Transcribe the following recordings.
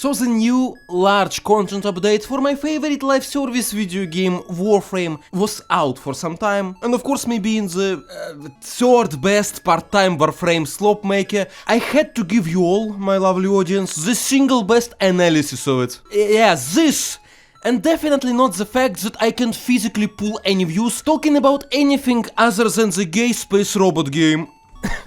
So the new large content update for my favorite live service video game Warframe was out for some time, and of course me being the third best part-time Warframe slop maker, I had to give you all, my lovely audience, the single best analysis of it. Yeah, this! And definitely not the fact that I can't physically pull any views talking about anything other than the gay space robot game.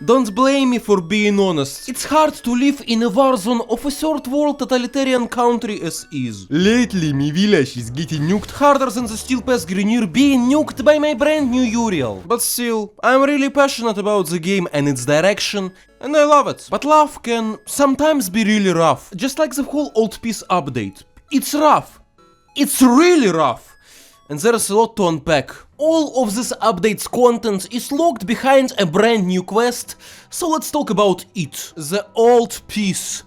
Don't blame me for being honest. It's hard to live in a war zone of a third world totalitarian country as is. Lately, my village is getting nuked harder than the Steel Pass Grenier being nuked by my brand new Uriel. But still, I'm really passionate about the game and its direction, and I love it. But love can sometimes be really rough, just like the whole Old Peace update. It's rough. It's really rough. And there's a lot to unpack. All of this update's content is locked behind a brand new quest, so let's talk about it. The old piece.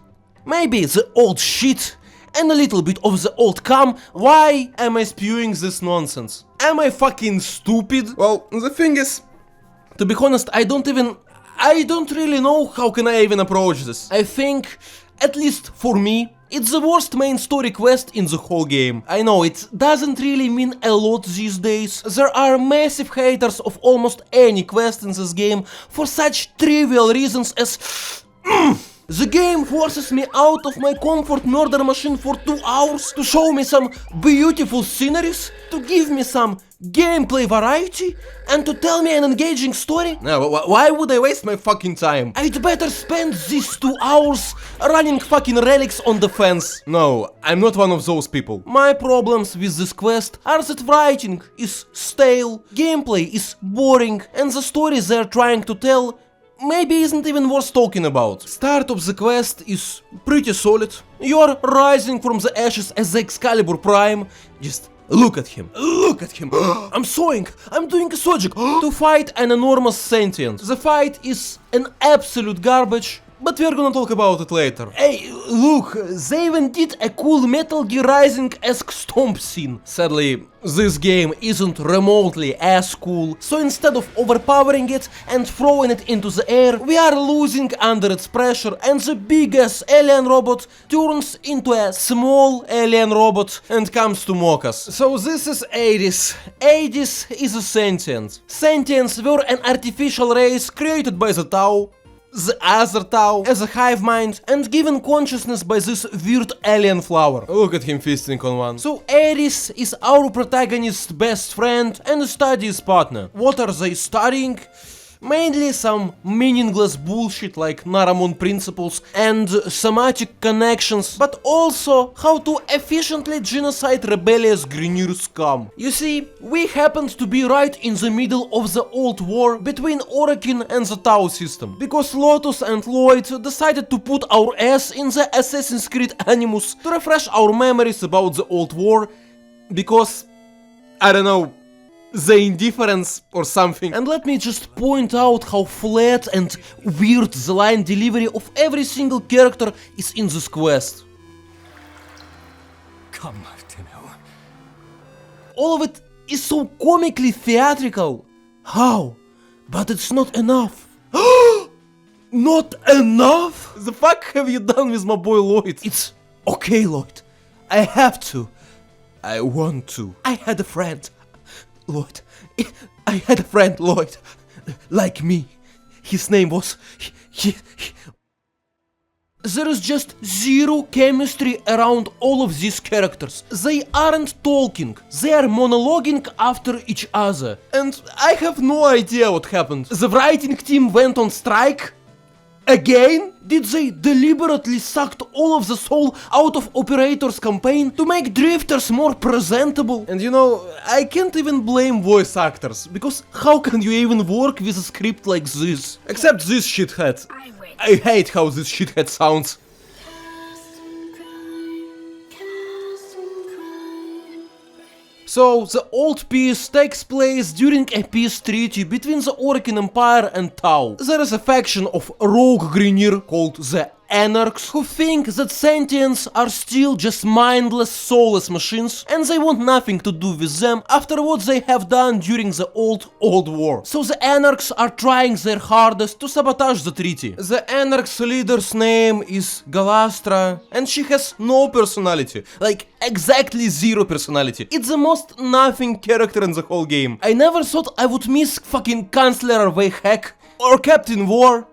Maybe the old shit, and a little bit of the old cum. Why am I spewing this nonsense? Am I fucking stupid? Well, the thing is, to be honest, I don't really know how can I even approach this. I think, at least for me, it's the worst main story quest in the whole game. I know it doesn't really mean a lot these days. There are massive haters of almost any quest in this game for such trivial reasons as the game forces me out of my comfort murder machine for 2 hours to show me some beautiful sceneries, to give me some gameplay variety, and to tell me an engaging story? No, why would I waste my fucking time? I'd better spend these 2 hours running fucking relics on the fence. No, I'm not one of those people. My problems with this quest are that writing is stale, gameplay is boring, and the story they're trying to tell maybe isn't even worth talking about. Start of the quest is pretty solid. You're rising from the ashes as the Excalibur Prime. Just look at him. Look at him. I'm sewing. I'm doing a sojic to fight an enormous sentient. The fight is an absolute garbage, but we're gonna talk about it later. Hey, look, they even did a cool Metal Gear Rising-esque stomp scene. Sadly, this game isn't remotely as cool, so instead of overpowering it and throwing it into the air, we are losing under its pressure, and the big-ass alien robot turns into a small alien robot and comes to mock us. So this is Hades. Hades is a sentient. Sentients were an artificial race created by the Tau, the other Tau, as a hive mind, and given consciousness by this weird alien flower. Look at him feasting on one. So Ares is our protagonist's best friend and studies partner. What are they studying? Mainly some meaningless bullshit like Naramon principles and somatic connections, but also how to efficiently genocide rebellious Grenier scum. You see, we happened to be right in the middle of the old war between Orokin and the Tau system, because Lotus and Lloyd decided to put our ass in the Assassin's Creed Animus to refresh our memories about the old war, because, I don't know, the indifference or something. And let me just point out how flat and weird the line delivery of every single character is in this quest. Come to know. All of it is so comically theatrical. How? But it's not enough. Not enough? The fuck have you done with my boy Lloyd? It's okay, Lloyd. I have to. I want to. I had a friend. Lloyd. I had a friend, Lloyd, like me. His name was... There is just zero chemistry around all of these characters. They aren't talking, they are monologuing after each other. And I have no idea what happened. The writing team went on strike? Again? Did they deliberately sucked all of the soul out of Operator's campaign to make Drifters more presentable? And you know, I can't even blame voice actors, because how can you even work with a script like this? Except this shithead. I hate how this shithead sounds. So, the old peace takes place during a peace treaty between the Orokin Empire and Tau. There is a faction of rogue Grenier called the anarchs who think that sentients are still just mindless, soulless machines and they want nothing to do with them after what they have done during the old war. So the anarchs are trying their hardest to sabotage the treaty. The anarchs leader's name is Galastra and she has no personality, like exactly zero personality. It's the most nothing character in the whole game. I never thought I would miss fucking Chancellor Wayhack or Captain War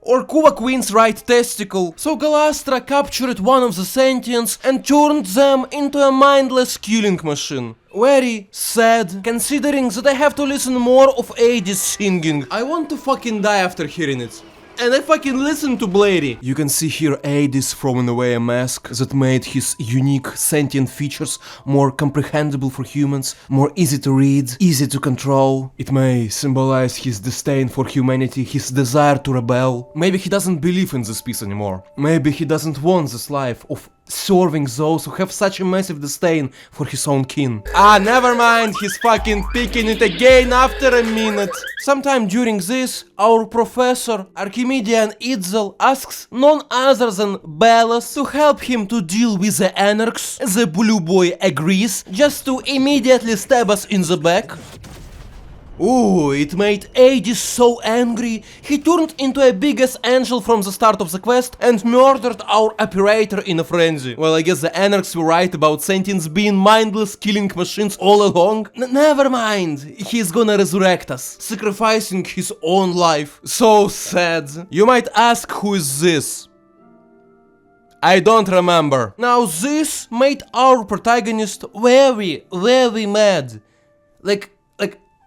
or Kuva Queen's right testicle. So Galastra captured one of the sentients and turned them into a mindless killing machine. Very sad, considering that I have to listen more of Adie's singing. I want to fucking die after hearing it. And I fucking listen to Blady. You can see here Adie's throwing away a mask that made his unique sentient features more comprehensible for humans, more easy to read, easy to control. It may symbolize his disdain for humanity, his desire to rebel. Maybe he doesn't believe in this peace anymore. Maybe he doesn't want this life of serving those who have such a massive disdain for his own kin. Ah, never mind, he's fucking picking it again after a minute. Sometime during this, our professor, Archimedean Itzel, asks none other than Bellas to help him to deal with the anarchs. The blue boy agrees, just to immediately stab us in the back. Ooh, it made Adie so angry, he turned into a biggest angel from the start of the quest and murdered our operator in a frenzy. Well, I guess the anarchs were right about sentients being mindless killing machines all along. Never mind, he's gonna resurrect us, sacrificing his own life. So sad. You might ask, who is this? I don't remember. Now this made our protagonist very mad.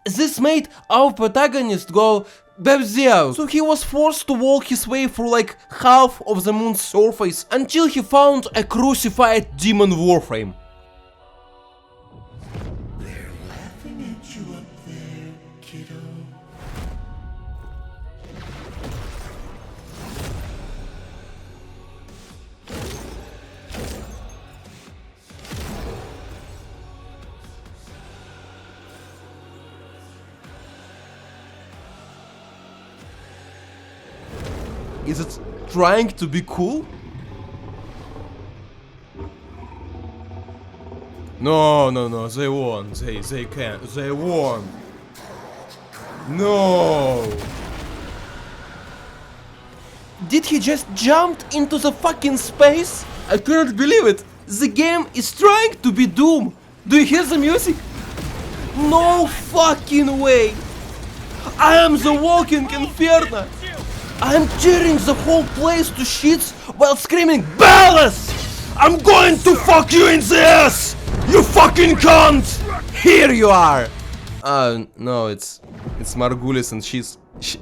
This made our protagonist go Bebzeo. So he was forced to walk his way through like half of the moon's surface until he found a crucified demon Warframe. They're laughing at you up there, kiddo. Is it trying to be cool? No, they won. They can't. They won. No. Did he just jump into the fucking space? I couldn't believe it. The game is trying to be Doom. Do you hear the music? No fucking way. I am the walking inferno. I'm tearing the whole place to shits while screaming, Bellas! I'm going to fuck you in the ass! You fucking cunt! Here you are! No, it's Margulis and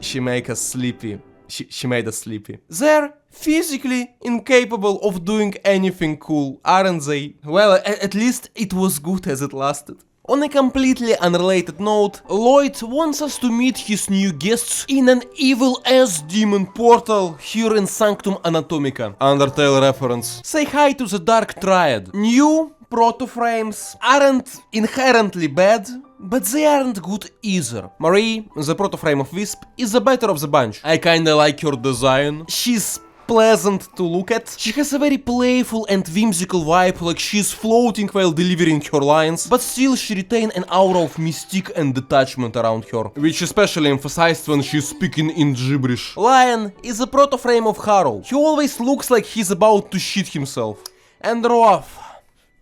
she make us sleepy. She made us sleepy. They're physically incapable of doing anything cool, aren't they? Well, at least it was good as it lasted. On a completely unrelated note, Lloyd wants us to meet his new guests in an evil-ass demon portal here in Sanctum Anatomica. Undertale reference. Say hi to the Dark Triad. New Protoframes aren't inherently bad, but they aren't good either. Marie, the Protoframe of Wisp, is the better of the bunch. I kinda like her design. She's pleasant to look at. She has a very playful and whimsical vibe, like she's floating while delivering her lines, but still she retains an aura of mystique and detachment around her, which especially emphasized when she's speaking in gibberish. Lion is a Protoframe of Harrow. He always looks like he's about to shit himself. And Roth.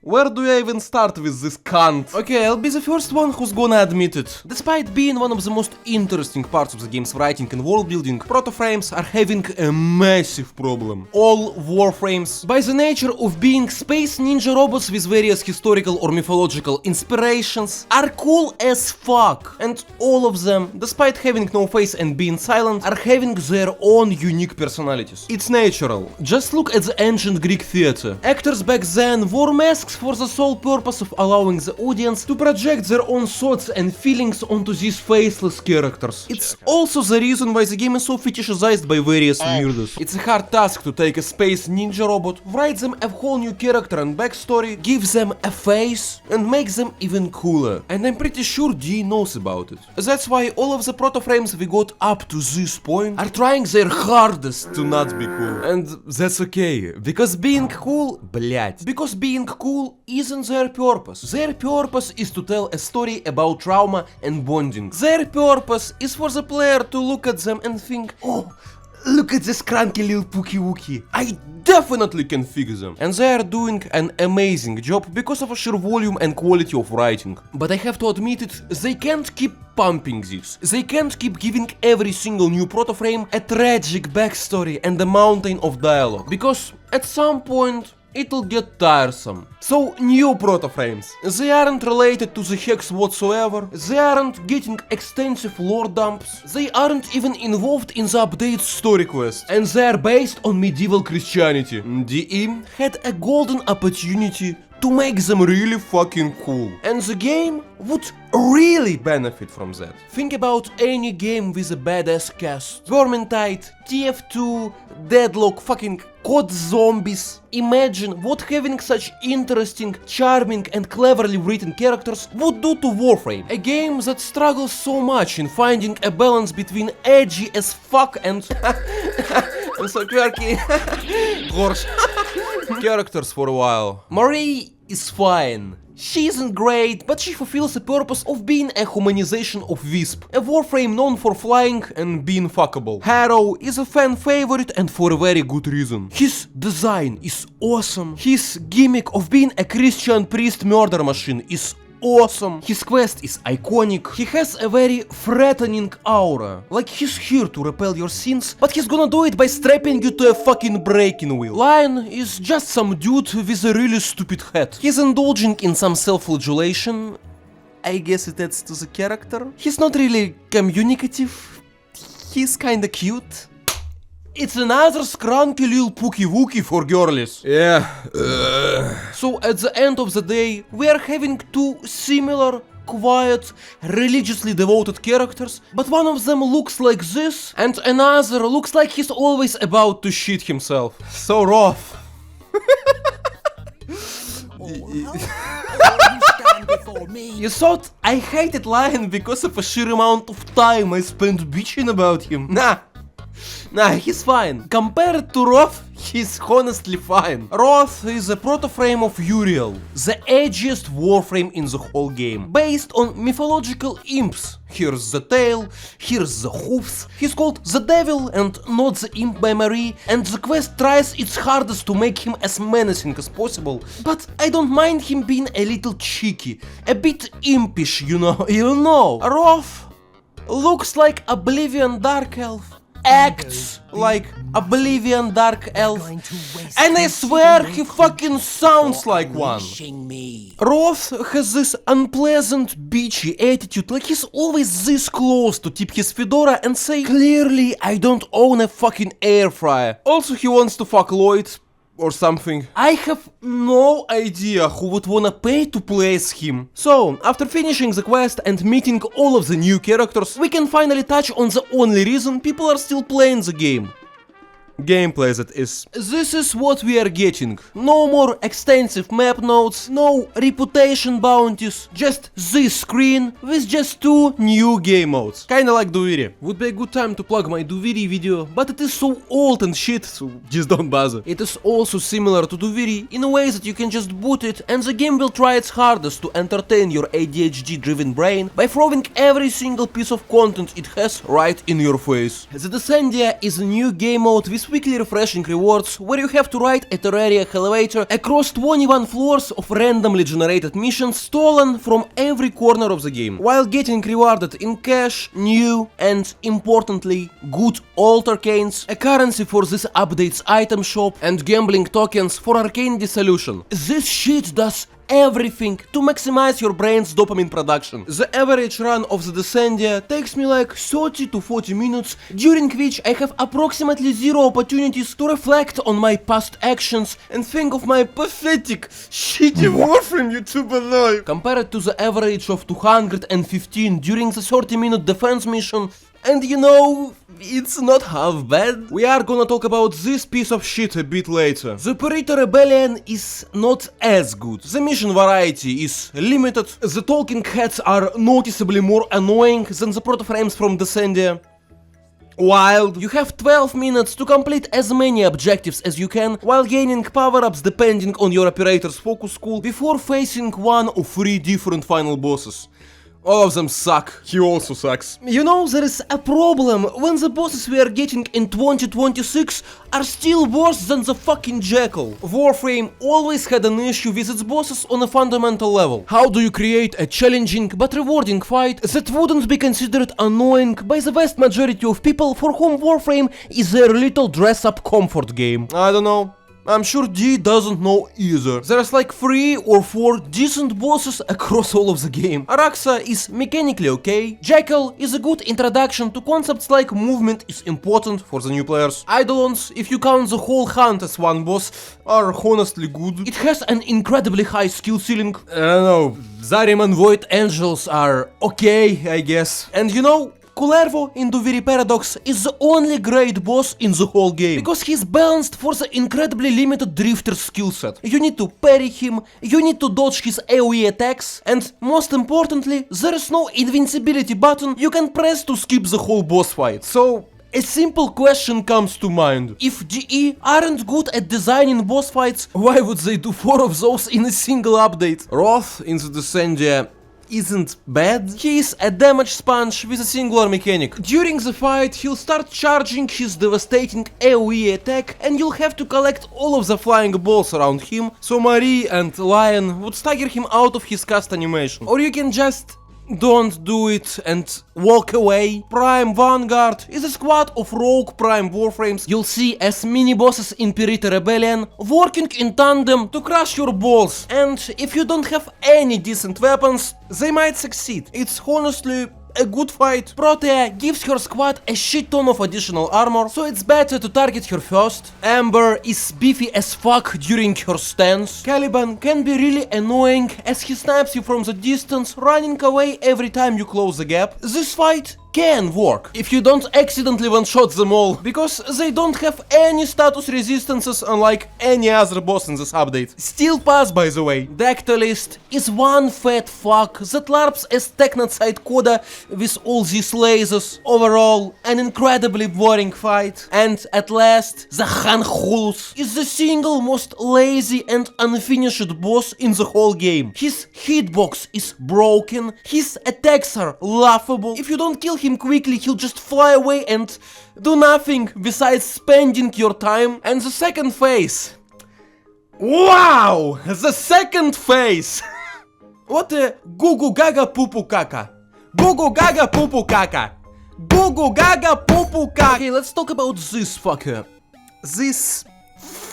Where do I even start with this cunt? Okay, I'll be the first one who's gonna admit it. Despite being one of the most interesting parts of the game's writing and world building, Protoframes are having a massive problem. All Warframes, by the nature of being space ninja robots with various historical or mythological inspirations, are cool as fuck. And all of them, despite having no face and being silent, are having their own unique personalities. It's natural. Just look at the ancient Greek theater. Actors back then wore masks masks for the sole purpose of allowing the audience to project their own thoughts and feelings onto these faceless characters. It's also the reason why the game is so fetishized by various weirdos. It's a hard task to take a space ninja robot, write them a whole new character and backstory, give them a face, and make them even cooler. And I'm pretty sure D knows about it. That's why all of the Protoframes we got up to this point are trying their hardest to not be cool. And that's okay, because being cool, блять, because being cool isn't their purpose. Their purpose is to tell a story about trauma and bonding. Their purpose is for the player to look at them and think, oh, look at this cranky little pookie wookie. I definitely can fix them. And they are doing an amazing job because of a sheer volume and quality of writing. But I have to admit it, they can't keep pumping this. They can't keep giving every single new Protoframe a tragic backstory and a mountain of dialogue. Because at some point, it'll get tiresome. So, new Protoframes. They aren't related to the Hex whatsoever, they aren't getting extensive lore dumps, they aren't even involved in the update story quest, and they are based on medieval Christianity. DE had a golden opportunity to make them really fucking cool. And the game would really benefit from that. Think about any game with a badass cast. Vermintide, TF2, Deadlock, fucking COD Zombies. Imagine what having such interesting, charming and cleverly written characters would do to Warframe. A game that struggles so much in finding a balance between edgy as fuck and I'm so quirky Horse characters for a while. Marie is fine. She isn't great, but she fulfills the purpose of being a humanization of Wisp, a Warframe known for flying and being fuckable. Harrow is a fan favorite and for a very good reason. His design is awesome, his gimmick of being a Christian priest murder machine is awesome, his quest is iconic, he has a very threatening aura, like he's here to repel your sins, but he's gonna do it by strapping you to a fucking breaking wheel. Lion is just some dude with a really stupid head. He's indulging in some self-flagellation, I guess it adds to the character. He's not really communicative, he's kinda cute. It's another scrunky little pookie wookie for girlies. Yeah. So at the end of the day, we are having two similar, quiet, religiously devoted characters, but one of them looks like this, and another looks like he's always about to shit himself. So rough. You thought I hated Lion because of a sheer amount of time I spent bitching about him? Nah, he's fine. Compared to Roth, he's honestly fine. Roth is a protoframe of Uriel, the edgiest warframe in the whole game, based on mythological imps. Here's the tail, here's the hoofs, he's called the devil and not the imp by Marie, and the quest tries its hardest to make him as menacing as possible, but I don't mind him being a little cheeky, a bit impish, you know. Roth looks like Oblivion Dark Elf, acts like Oblivion Dark Elf, and I swear he fucking sounds like one. Roth has this unpleasant bitchy attitude, like he's always this close to tip his fedora and say, clearly I don't own a fucking air fryer. Also he wants to fuck Lloyd or something. I have no idea who would wanna pay to place him. So, after finishing the quest and meeting all of the new characters, we can finally touch on the only reason people are still playing the game. Gameplay, that is. This is what we are getting. No more extensive map notes, no reputation bounties, just this screen with just two new game modes. Kinda like Duviri. Would be a good time to plug my Duviri video, but it is so old and shit, so just don't bother. It is also similar to Duviri in a way that you can just boot it and the game will try its hardest to entertain your ADHD driven brain by throwing every single piece of content it has right in your face. The Descendia is a new game mode with weekly refreshing rewards where you have to ride a Terraria elevator across 21 floors of randomly generated missions stolen from every corner of the game, while getting rewarded in cash, new and, importantly, good old Arcanes, a currency for this update's item shop, and gambling tokens for Arcane Dissolution. This shit does everything to maximize your brain's dopamine production. The average run of the Descendia takes me like 30 to 40 minutes, during which I have approximately 0 opportunities to reflect on my past actions and think of my pathetic, shitty Warframe YouTuber life. Compared to the average of 215 during the 30-minute defense mission, and you know, it's not half bad. We are gonna talk about this piece of shit a bit later. The Perita Rebellion is not as good. The mission variety is limited. The talking heads are noticeably more annoying than the Protoframes from Descendia. Wild. You have 12 minutes to complete as many objectives as you can while gaining power-ups depending on your operator's focus school before facing one of 3 different final bosses. All of them suck. He also sucks. You know, there is a problem when the bosses we are getting in 2026 are still worse than the fucking Jackal. Warframe always had an issue with its bosses on a fundamental level. How do you create a challenging but rewarding fight that wouldn't be considered annoying by the vast majority of people for whom Warframe is their little dress-up comfort game? I don't know. I'm sure D doesn't know either. There's like 3 or 4 decent bosses across all of the game. Araxa is mechanically okay. Jackal is a good introduction to concepts like movement is important for the new players. Eidolons, if you count the whole hunt as one boss, are honestly good. It has an incredibly high skill ceiling. I don't know. Zarim and Void Angels are okay, I guess. And you know, Kullervo in Duviri Paradox is the only great boss in the whole game, because he's balanced for the incredibly limited drifter skill set. You need to parry him, you need to dodge his AoE attacks, and most importantly, there is no invincibility button you can press to skip the whole boss fight. So, a simple question comes to mind. If DE aren't good at designing boss fights, why would they do 4 of those in a single update? Roth in the Descendia isn't bad. He is a damage sponge with a singular mechanic. During the fight, he'll start charging his devastating AoE attack and you'll have to collect all of the flying balls around him, so Marie and Lion would stagger him out of his cast animation. Or you can just don't do it and walk away. Prime Vanguard is a squad of rogue Prime Warframes you'll see as mini-bosses in Perita Rebellion, working in tandem to crush your balls. And if you don't have any decent weapons, they might succeed. It's honestly a good fight. Protea gives her squad a shit ton of additional armor, so it's better to target her first. Amber is beefy as fuck during her stance. Caliban can be really annoying as he snipes you from the distance, running away every time you close the gap. This fight can work if you don't accidentally one-shot them all, because they don't have any status resistances unlike any other boss in this update. Steel Pass, by the way. Dactylist is one fat fuck that larps as tekn side coda with all these lasers. Overall, an incredibly boring fight. And at last, the Hanhulus is the single most lazy and unfinished boss in the whole game. His hitbox is broken, his attacks are laughable. If you don't kill him quickly, he'll just fly away and do nothing besides spending your time. And the second phase. Wow! The second phase! What a Gugu Gaga Pupu Kaka. Gugu Gaga Pupu Kaka. Gugu Gaga Pupu Kaka. Okay, let's talk about this fucker. This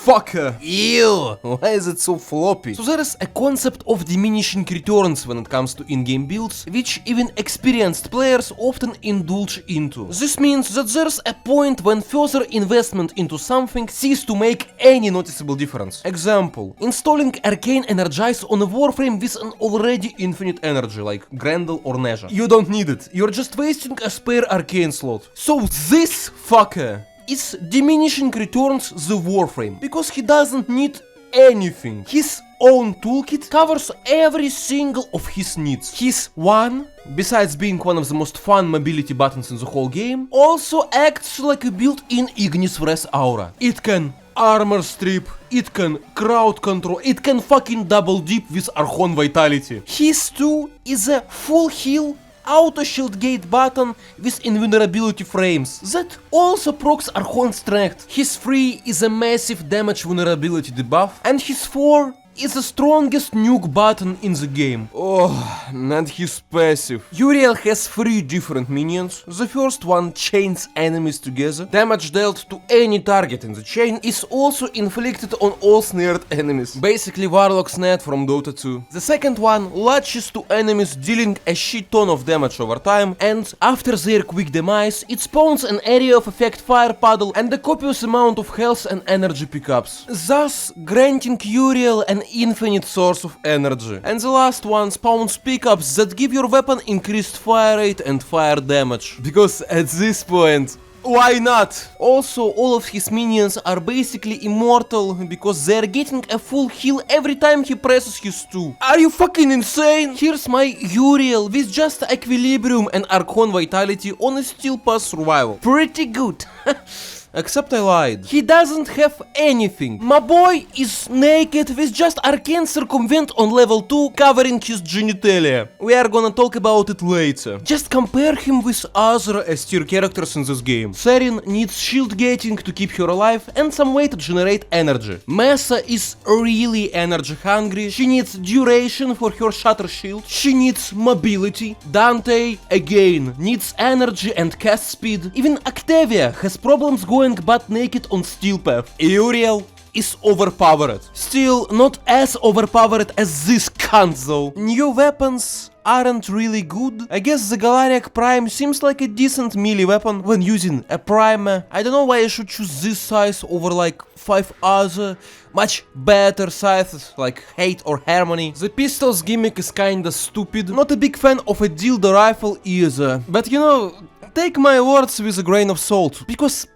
fucker. Ew, why is it so floppy? So there is a concept of diminishing returns when it comes to in-game builds, which even experienced players often indulge into. This means that there's a point when further investment into something ceases to make any noticeable difference. Example, installing Arcane Energize on a Warframe with an already infinite energy, like Grendel or Nezha. You don't need it, you're just wasting a spare Arcane slot. So this fucker is diminishing returns the Warframe, because he doesn't need anything. His own toolkit covers every single of his needs. His one, besides being one of the most fun mobility buttons in the whole game, also acts like a built-in Ignis Res aura. It can armor strip, it can crowd control, it can fucking double dip with Archon Vitality. His 2 is a full heal auto shield gate button with invulnerability frames that also procs Archon strength. His 3 is a massive damage vulnerability debuff, and his 4 is the strongest nuke button in the game. Oh, and his passive. Uriel has 3 different minions. The first one chains enemies together. Damage dealt to any target in the chain is also inflicted on all snared enemies. Basically Warlock's net from Dota 2. The second one latches to enemies, dealing a shit ton of damage over time, and after their quick demise, it spawns an area of effect fire puddle and a copious amount of health and energy pickups, thus granting Uriel an infinite source of energy. And the last one spawns pickups that give your weapon increased fire rate and fire damage. Because at this point, why not? Also, all of his minions are basically immortal because they're getting a full heal every time he presses his 2. Are you fucking insane? Here's my Uriel with just Equilibrium and Arcane Vitality on a Steel Pass survival. Pretty good. Except I lied. He doesn't have anything. My boy is naked with just Arcane Circumvent on level 2 covering his genitalia. We are gonna talk about it later. Just compare him with other S-tier characters in this game. Sarin needs shield gating to keep her alive and some way to generate energy. Mesa is really energy hungry. She needs duration for her shatter shield. She needs mobility. Dante, again, needs energy and cast speed. Even Octavia has problems going butt naked on Steel Path. Uriel is overpowered. Still not as overpowered as this cunt though. New weapons aren't really good. I guess the Galariac Prime seems like a decent melee weapon when using a primer. I don't know why I should choose this size over like 5 other much better sizes like Hate or Harmony. The pistol's gimmick is kinda stupid. Not a big fan of a dildo rifle either. But you know, take my words with a grain of salt, because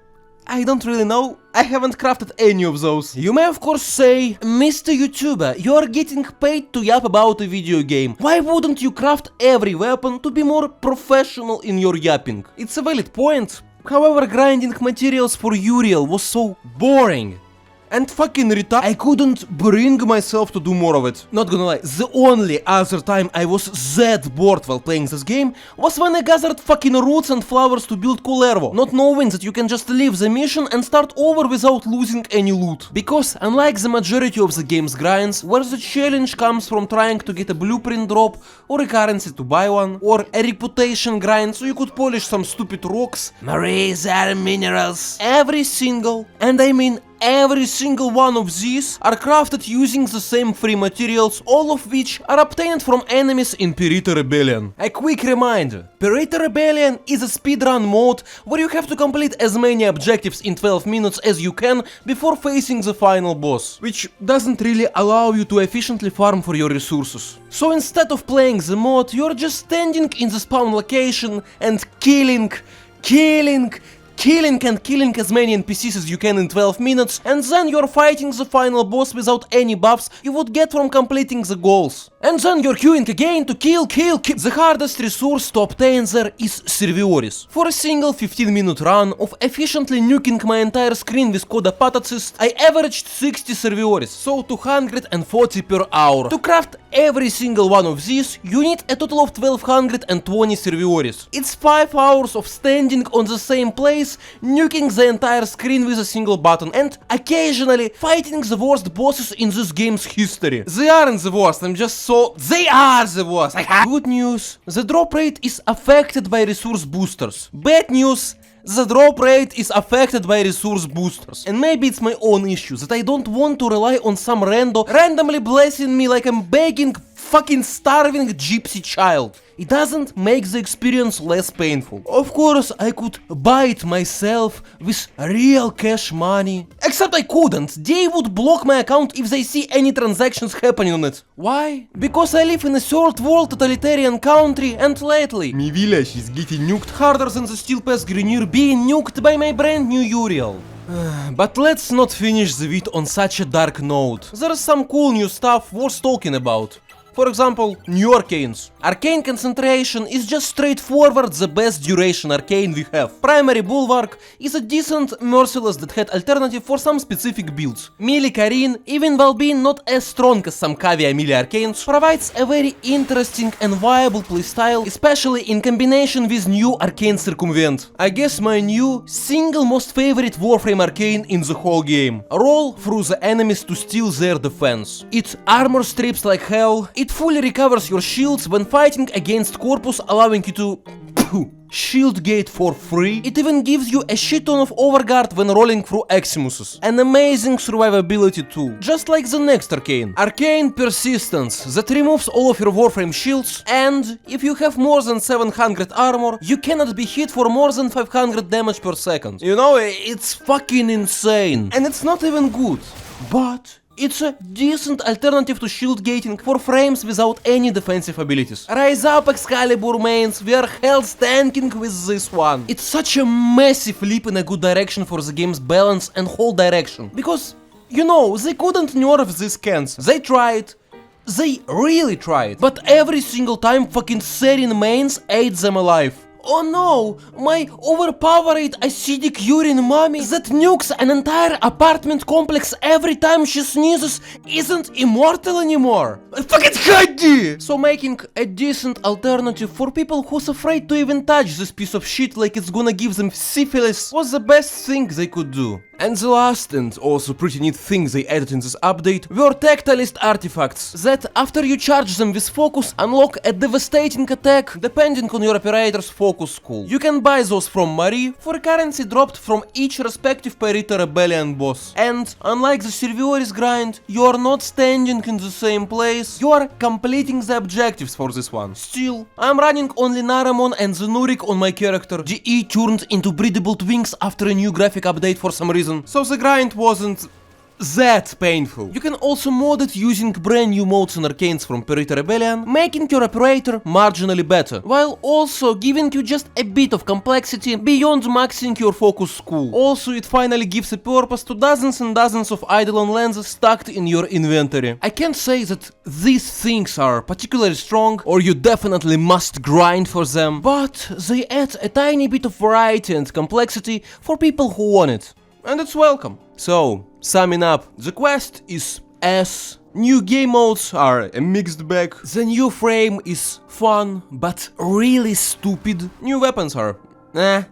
I don't really know. I haven't crafted any of those. You may of course say, Mr. YouTuber, you're getting paid to yap about a video game. Why wouldn't you craft every weapon to be more professional in your yapping? It's a valid point. However, grinding materials for Uriel was so boring and fucking retarded. I couldn't bring myself to do more of it. Not gonna lie, the only other time I was that bored while playing this game was when I gathered fucking roots and flowers to build Kullervo, not knowing that you can just leave the mission and start over without losing any loot. Because unlike the majority of the game's grinds, where the challenge comes from trying to get a blueprint drop or a currency to buy one, or a reputation grind so you could polish some stupid rocks, Marines are minerals. Every single, and I mean every single one of these are crafted using the same free materials, all of which are obtained from enemies in Perita Rebellion. A quick reminder, Perita Rebellion is a speedrun mode where you have to complete as many objectives in 12 minutes as you can before facing the final boss, which doesn't really allow you to efficiently farm for your resources. So instead of playing the mod, you're just standing in the spawn location and killing as many NPCs as you can in 12 minutes, and then you're fighting the final boss without any buffs you would get from completing the goals. And then you're queuing again to kill. The hardest resource to obtain there is Servioris. For a single 15-minute run of efficiently nuking my entire screen with Coda Patacist, I averaged 60 Servioris, so 240 per hour. To craft every single one of these, you need a total of 1220 Servioris. It's 5 hours of standing on the same place, nuking the entire screen with a single button, and occasionally fighting the worst bosses in this game's history. They aren't the worst, they are the worst. Good news, the drop rate is affected by resource boosters. Bad news, the drop rate is affected by resource boosters. And maybe it's my own issue that I don't want to rely on some randomly blessing me like I'm begging fucking starving gypsy child. It doesn't make the experience less painful. Of course, I could buy it myself with real cash money. Except I couldn't. They would block my account if they see any transactions happening on it. Why? Because I live in a third world totalitarian country, and lately my village is getting nuked harder than the Steel Pass Grenier being nuked by my brand new Uriel. But let's not finish the vid on such a dark note. There's some cool new stuff worth talking about. For example, new Arcanes. Arcane concentration is just straightforward the best duration Arcane we have. Primary Bulwark is a decent merciless that had alternative for some specific builds. Melee Karin, even while being not as strong as some Kavia melee Arcanes, provides a very interesting and viable playstyle, especially in combination with new Arcane Circumvent. I guess my new single most favorite Warframe Arcane in the whole game. Roll through the enemies to steal their defense. It armor strips like hell, it fully recovers your shields when fighting against Corpus, allowing you to shield gate for free. It even gives you a shit ton of overguard when rolling through Eximuses. An amazing survivability tool, just like the next Arcane. Arcane Persistence, that removes all of your Warframe shields, and if you have more than 700 armor, you cannot be hit for more than 500 damage per second. You know, it's fucking insane. And it's not even good, but it's a decent alternative to shield gating for frames without any defensive abilities. Rise up, Excalibur mains, we are hell tanking with this one. It's such a massive leap in a good direction for the game's balance and whole direction. Because, you know, they couldn't nerf these cans. They tried. They really tried. But every single time fucking Serene mains ate them alive. Oh no, my overpowered acidic urine mommy that nukes an entire apartment complex every time she sneezes isn't immortal anymore. Fucking Haddy! So making a decent alternative for people who's afraid to even touch this piece of shit like it's gonna give them syphilis was the best thing they could do. And the last and also pretty neat thing they added in this update were tactilist artifacts that, after you charge them with focus, unlock a devastating attack depending on your operator's focus school. You can buy those from Marie for a currency dropped from each respective Perita Rebellion boss. And unlike the Servioris grind, you are not standing in the same place, you are completing the objectives for this one. Still, I'm running only Naramon and the Nurik on my character. GE turned into breathable twinks after a new graphic update for some reason. So the grind wasn't that painful. You can also mod it using brand new modes and arcanes from Perita Rebellion, making your operator marginally better, while also giving you just a bit of complexity beyond maxing your focus school. Also, it finally gives a purpose to dozens and dozens of Eidolon lenses stacked in your inventory. I can't say that these things are particularly strong, or you definitely must grind for them, but they add a tiny bit of variety and complexity for people who want it. And it's welcome. So, summing up, the quest is S. New game modes are a mixed bag. The new frame is fun, but really stupid. New weapons are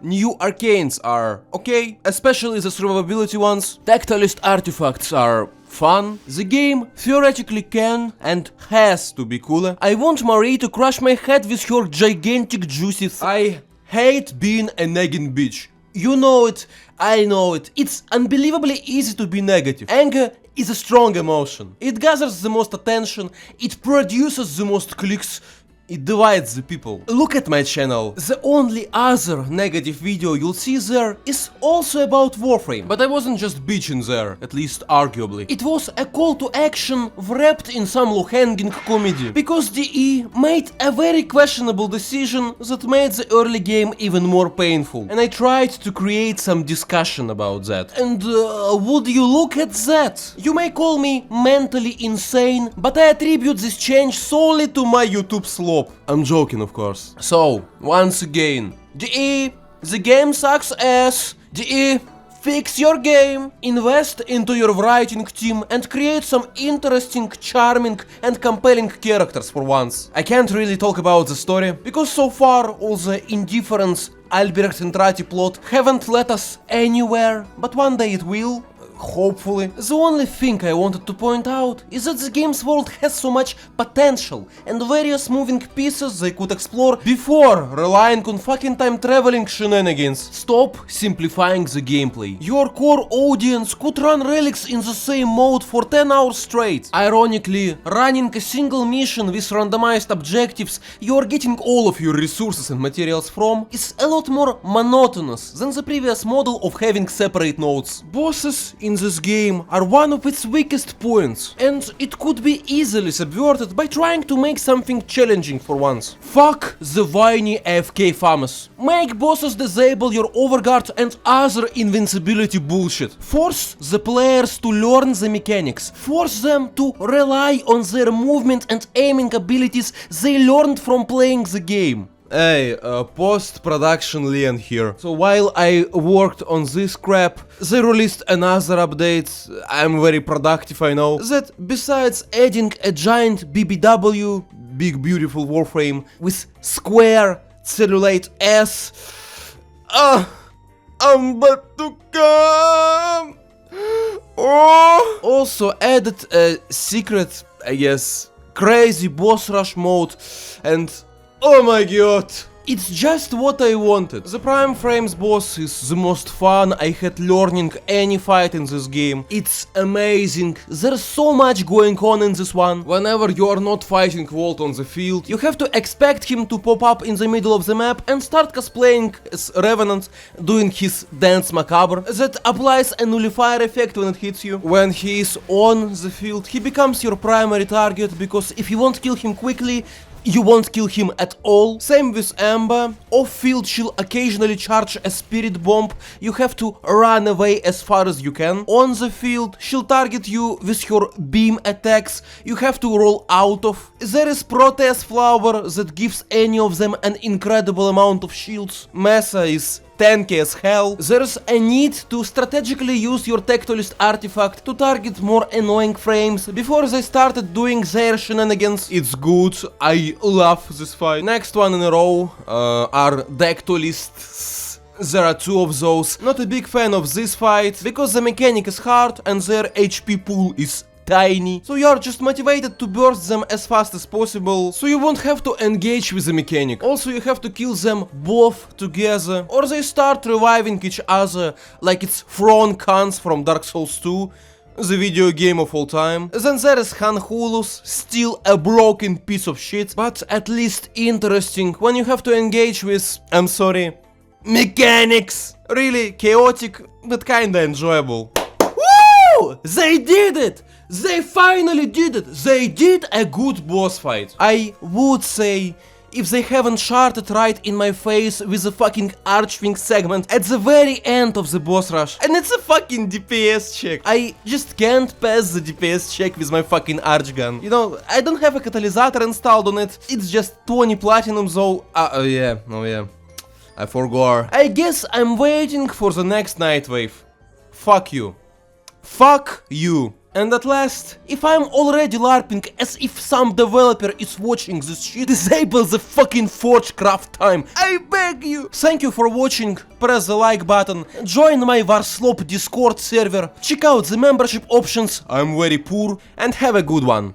new arcanes are okay, especially the survivability ones. Tactilist artifacts are fun. The game theoretically can and has to be cooler. I want Marie to crush my head with her gigantic juicy I hate being a nagging bitch. You know it, I know it. It's unbelievably easy to be negative. Anger is a strong emotion. It gathers the most attention, it produces the most clicks, it divides the people. Look at my channel. The only other negative video you'll see there is also about Warframe. But I wasn't just bitching there, at least arguably. It was a call to action wrapped in some low-hanging comedy. Because DE made a very questionable decision that made the early game even more painful. And I tried to create some discussion about that. And would you look at that? You may call me mentally insane, but I attribute this change solely to my YouTube slope. I'm joking, of course. So, once again, DE, the game sucks ass. DE, fix your game, invest into your writing team and create some interesting, charming and compelling characters for once. I can't really talk about the story, because so far all the indifference Albrecht and Rati plot haven't led us anywhere, but one day it will. Hopefully. The only thing I wanted to point out is that the game's world has so much potential and various moving pieces they could explore before relying on fucking time traveling shenanigans. Stop simplifying the gameplay. Your core audience could run relics in the same mode for 10 hours straight. Ironically, running a single mission with randomized objectives you're getting all of your resources and materials from is a lot more monotonous than the previous model of having separate nodes. Bosses in this game are one of its weakest points, and it could be easily subverted by trying to make something challenging for once. Fuck the whiny AFK farmers. Make bosses disable your overguard and other invincibility bullshit. Force the players to learn the mechanics. Force them to rely on their movement and aiming abilities they learned from playing the game. Hey, post-production Leon here. So while I worked on this crap, they released another update. I'm very productive, I know. That besides adding a giant BBW, big beautiful Warframe, with square cellulite S, I'm about to come. Oh! Also added a secret, I guess, crazy boss rush mode, and oh my god! It's just what I wanted. The Prime Frames boss is the most fun I had learning any fight in this game. It's amazing. There's so much going on in this one. Whenever you are not fighting Walt on the field, you have to expect him to pop up in the middle of the map and start cosplaying as Revenant, doing his dance macabre. That applies a nullifier effect when it hits you. When he is on the field, he becomes your primary target, because if you won't kill him quickly, you won't kill him at all. Same with Amber. Off-field she'll occasionally charge a spirit bomb. You have to run away as far as you can. On the field, she'll target you with her beam attacks. You have to roll out of. There is Protest Flower that gives any of them an incredible amount of shields. Mesa is tanky as hell. There's a need to strategically use your Tectolist artifact to target more annoying frames before they started doing their shenanigans. It's good, I love this fight. Next one in a row are Tectolists. There are two of those. Not a big fan of this fight, because the mechanic is hard and their HP pool is tiny, so you are just motivated to burst them as fast as possible, so you won't have to engage with the mechanic. Also, you have to kill them both together, or they start reviving each other like it's Thrawn Khans from Dark Souls 2, the video game of all time. Then there is Hanhulus, still a broken piece of shit, but at least interesting when you have to engage with, I'm sorry, mechanics. Really chaotic, but kinda enjoyable. Woo! They did it! They finally did it! They did a good boss fight. I would say, if they haven't sharted right in my face with a fucking Archwing segment at the very end of the boss rush. And it's a fucking DPS check. I just can't pass the DPS check with my fucking Archgun. You know, I don't have a catalysator installed on it. It's just 20 platinum though. Oh yeah. I forgot. I guess I'm waiting for the next Nightwave. Fuck you. Fuck you. And at last, if I'm already LARPing as if some developer is watching this shit, disable the fucking Forge Craft time, I beg you! Thank you for watching, press the like button, join my Warslop Discord server, check out the membership options, I'm very poor, and have a good one.